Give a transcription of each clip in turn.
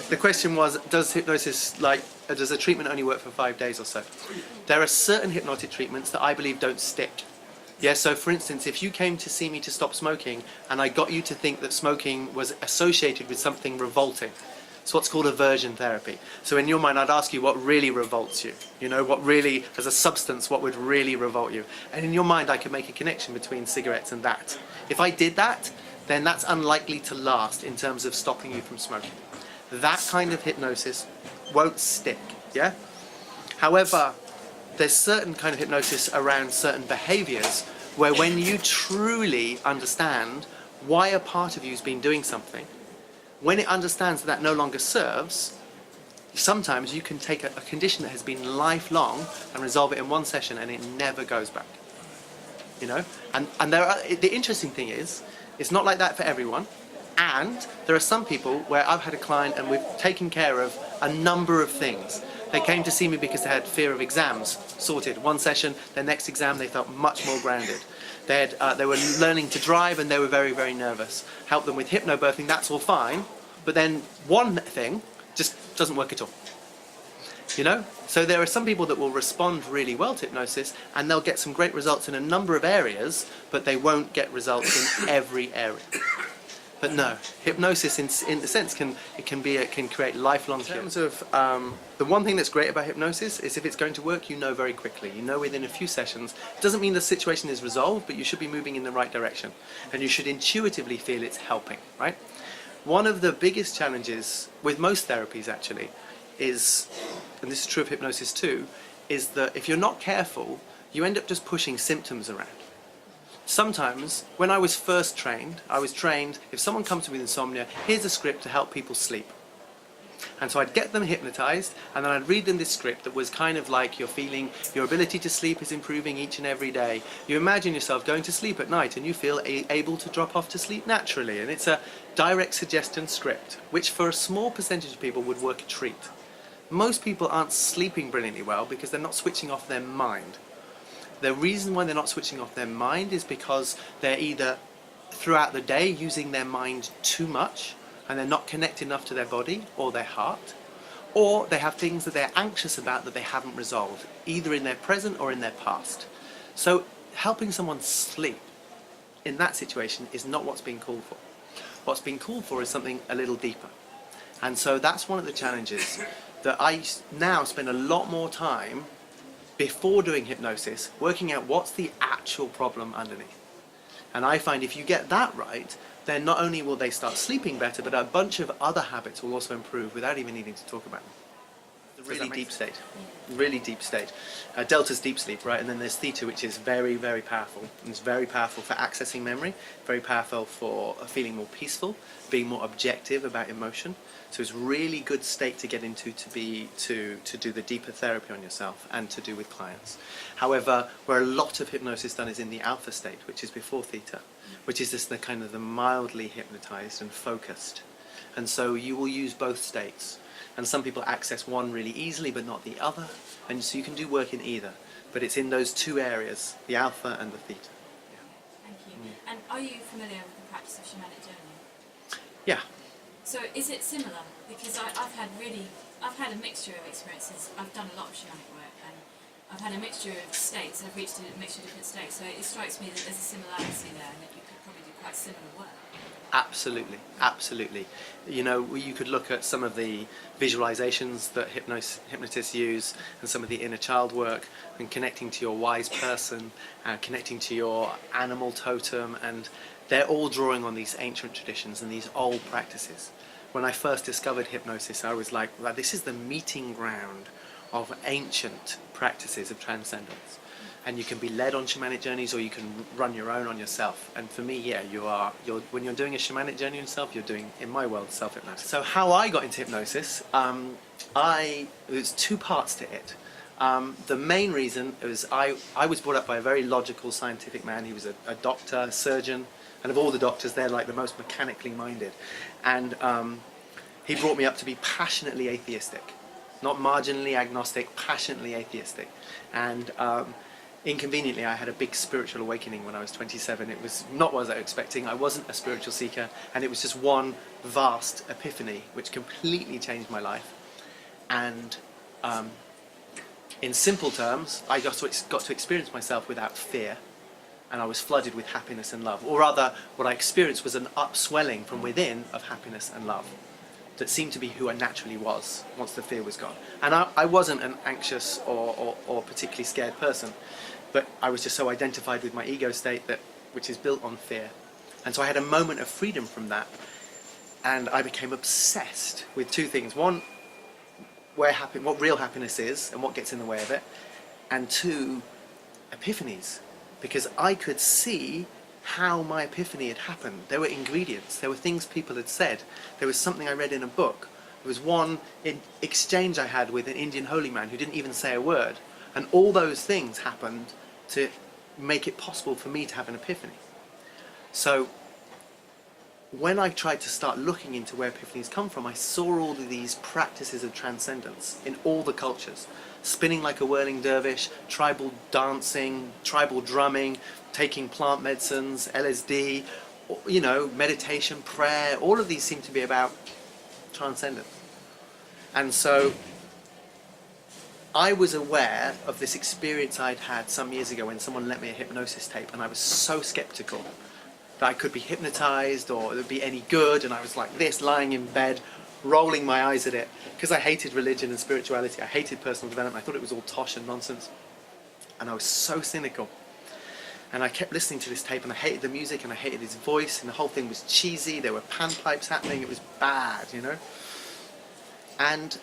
The question was, does hypnosis, does a treatment only work for 5 days or so? There are certain hypnotic treatments that I believe don't stick. Yeah, so for instance, if you came to see me to stop smoking and I got you to think that smoking was associated with something revolting, it's what's called aversion therapy. So in your mind, I'd ask you what really revolts you. You know, what really, as a substance, what would really revolt you? And in your mind, I could make a connection between cigarettes and that. If I did that, then that's unlikely to last in terms of stopping you from smoking. That kind of hypnosis won't stick, yeah? However, there's certain kind of hypnosis around certain behaviors where when you truly understand why a part of you's been doing something, when it understands that no longer serves, sometimes you can take a condition that has been lifelong and resolve it in one session and it never goes back. You know? And the interesting thing is, it's not like that for everyone. And there are some people where I've had a client and we've taken care of a number of things. They came to see me because they had fear of exams, sorted. One session, their next exam, they felt much more grounded. They were learning to drive and they were very, very nervous. Help them with hypnobirthing, that's all fine. But then one thing just doesn't work at all. You know? So there are some people that will respond really well to hypnosis and they'll get some great results in a number of areas, but they won't get results in every area. But no, hypnosis in the sense can create lifelong cure. In terms of the one thing that's great about hypnosis is if it's going to work, you know very quickly. You know within a few sessions. It doesn't mean the situation is resolved, but you should be moving in the right direction. And you should intuitively feel it's helping, right? One of the biggest challenges with most therapies actually is, and this is true of hypnosis too, is that if you're not careful, you end up just pushing symptoms around. Sometimes, when I was first trained, if someone comes to me with insomnia, here's a script to help people sleep. And so I'd get them hypnotized, and then I'd read them this script that was kind of like you're feeling your ability to sleep is improving each and every day. You imagine yourself going to sleep at night and you feel able to drop off to sleep naturally. And it's a direct suggestion script, which for a small percentage of people would work a treat. Most people aren't sleeping brilliantly well because they're not switching off their mind. The reason why they're not switching off their mind is because they're either throughout the day using their mind too much and they're not connected enough to their body or their heart, or they have things that they're anxious about that they haven't resolved, either in their present or in their past. So helping someone sleep in that situation is not what's being called for. What's being called for is something a little deeper. And so that's one of the challenges that I now spend a lot more time before doing hypnosis, working out what's the actual problem underneath. And I find if you get that right, then not only will they start sleeping better, but a bunch of other habits will also improve without even needing to talk about them. It's a really deep state. Really deep state. Delta's deep sleep, right? And then there's theta, which is very, very powerful. And it's very powerful for accessing memory, very powerful for feeling more peaceful, being more objective about emotion. So it's a really good state to get into to do the deeper therapy on yourself and to do with clients. However, where a lot of hypnosis done is in the alpha state, which is before theta, which is just the kind of the mildly hypnotized and focused. And so you will use both states. And some people access one really easily but not the other, and so you can do work in either. But it's in those two areas, the alpha and the theta. Yeah. Thank you. And are you familiar with the practice of shamanic journaling? Yeah. So is it similar? Because I've had a mixture of experiences. I've done a lot of shamanic work and I've had a mixture of states. I've reached a mixture of different states. So it strikes me that there's a similarity there and that you could probably do quite similar work. Absolutely, absolutely. You know, you could look at some of the visualizations that hypnotists use and some of the inner child work and connecting to your wise person, connecting to your animal totem, and they're all drawing on these ancient traditions and these old practices. When I first discovered hypnosis, I was like, well, this is the meeting ground of ancient practices of transcendence. And you can be led on shamanic journeys or you can run your own on yourself. And for me, yeah, when you're doing a shamanic journey on yourself, you're doing, in my world, self-hypnosis. So how I got into hypnosis, there's two parts to it. The main reason was I was brought up by a very logical scientific man. He was a doctor, a surgeon, and of all the doctors, they're like the most mechanically minded. And he brought me up to be passionately atheistic. Not marginally agnostic, passionately atheistic. And inconveniently, I had a big spiritual awakening when I was 27. It was not what I was expecting. I wasn't a spiritual seeker, and it was just one vast epiphany which completely changed my life. And in simple terms, I got to experience myself without fear, and I was flooded with happiness and love. Or rather, what I experienced was an upswelling from within of happiness and love that seemed to be who I naturally was once the fear was gone. And I wasn't an anxious or particularly scared person, but I was just so identified with my ego state, which is built on fear. And so I had a moment of freedom from that, and I became obsessed with two things. One, what real happiness is and what gets in the way of it, and two, epiphanies, because I could see how my epiphany had happened. There were ingredients, there were things people had said, there was something I read in a book, there was one exchange I had with an Indian holy man who didn't even say a word, and all those things happened to make it possible for me to have an epiphany. So when I tried to start looking into where epiphanies come from, I saw all of these practices of transcendence in all the cultures. Spinning like a whirling dervish, tribal dancing, tribal drumming, taking plant medicines, LSD, you know, meditation, prayer, all of these seem to be about transcendence. And so I was aware of this experience I'd had some years ago when someone lent me a hypnosis tape, and I was so skeptical that I could be hypnotized or it would be any good, and I was like this, lying in bed, rolling my eyes at it, because I hated religion and spirituality, I hated personal development, I thought it was all tosh and nonsense, and I was so cynical. And I kept listening to this tape, and I hated the music, and I hated his voice, and the whole thing was cheesy, there were panpipes happening, it was bad, you know? And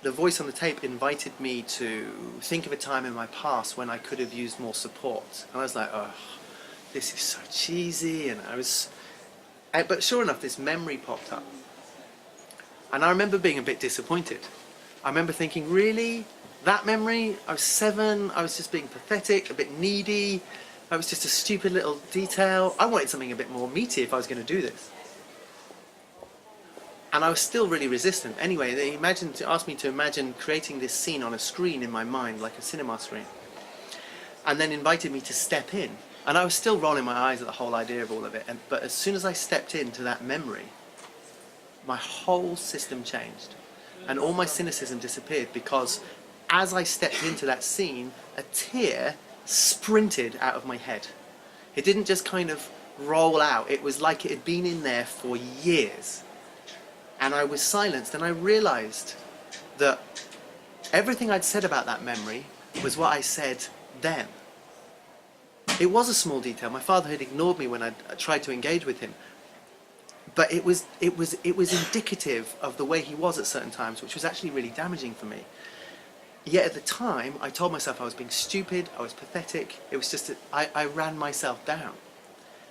the voice on the tape invited me to think of a time in my past when I could have used more support. And I was like, oh, this is so cheesy, and but sure enough, this memory popped up. And I remember being a bit disappointed. I remember thinking, really? That memory? I was 7, I was just being pathetic, a bit needy, I was just a stupid little detail. I wanted something a bit more meaty if I was going to do this. And I was still really resistant. Anyway, they asked me to imagine creating this scene on a screen in my mind, like a cinema screen. And then invited me to step in. And I was still rolling my eyes at the whole idea of all of it. But as soon as I stepped into that memory, my whole system changed. And all my cynicism disappeared, because as I stepped into that scene, a tear sprinted out of my head. It didn't just kind of roll out. It was like it had been in there for years. And I was silenced, and I realized that everything I'd said about that memory was what I said then. It was a small detail. My father had ignored me when I tried to engage with him. But it was indicative of the way he was at certain times, which was actually really damaging for me. Yet at the time, I told myself I was being stupid, I was pathetic. It was just that I ran myself down.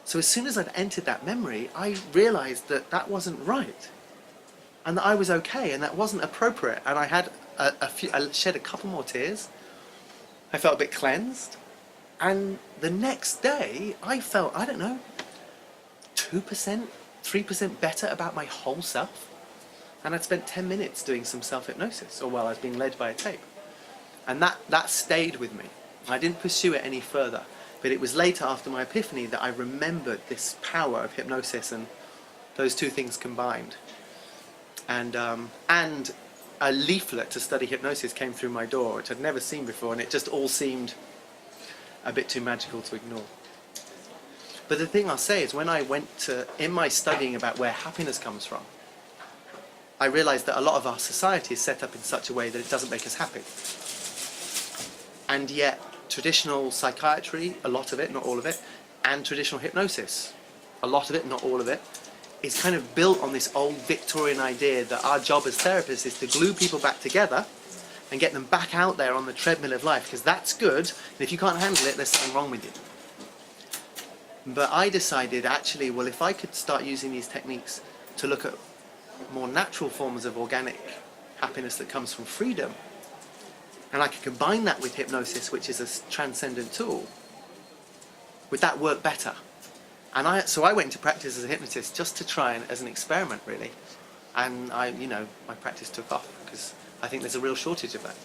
So as soon as I'd entered that memory, I realized that that wasn't right. And that I was okay, and that wasn't appropriate. And I had I shed a couple more tears. I felt a bit cleansed. And the next day, I felt, I don't know, 2%, 3% better about my whole self. And I'd spent 10 minutes doing some self-hypnosis, or while I was being led by a tape. And that stayed with me. I didn't pursue it any further. But it was later, after my epiphany, that I remembered this power of hypnosis and those two things combined. And a leaflet to study hypnosis came through my door, which I'd never seen before, and it just all seemed a bit too magical to ignore. But the thing I'll say is, when I went to, in my studying about where happiness comes from, I realized that a lot of our society is set up in such a way that it doesn't make us happy. And yet, traditional psychiatry, a lot of it, not all of it, and traditional hypnosis, a lot of it, not all of it, is kind of built on this old Victorian idea that our job as therapists is to glue people back together and get them back out there on the treadmill of life, because that's good, and if you can't handle it, there's something wrong with you. But I decided, actually, well, if I could start using these techniques to look at more natural forms of organic happiness that comes from freedom, and I could combine that with hypnosis, which is a transcendent tool, would that work better? And so I went into practice as a hypnotist just to try and, as an experiment, really. And my practice took off, because I think there's a real shortage of that.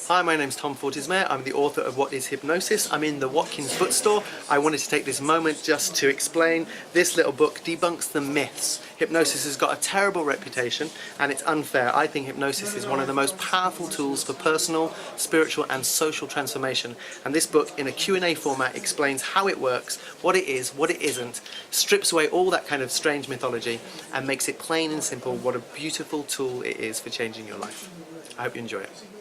Hi, my name's Tom Fortismere. I'm the author of What is Hypnosis. I'm in the Watkins bookstore. I wanted to take this moment just to explain this little book debunks the myths. Hypnosis has got a terrible reputation and it's unfair. I think hypnosis is one of the most powerful tools for personal, spiritual and social transformation. And this book in a Q&A format explains how it works, what it is, what it isn't, strips away all that kind of strange mythology and makes it plain and simple what a beautiful tool it is for changing your life. I hope you enjoy it.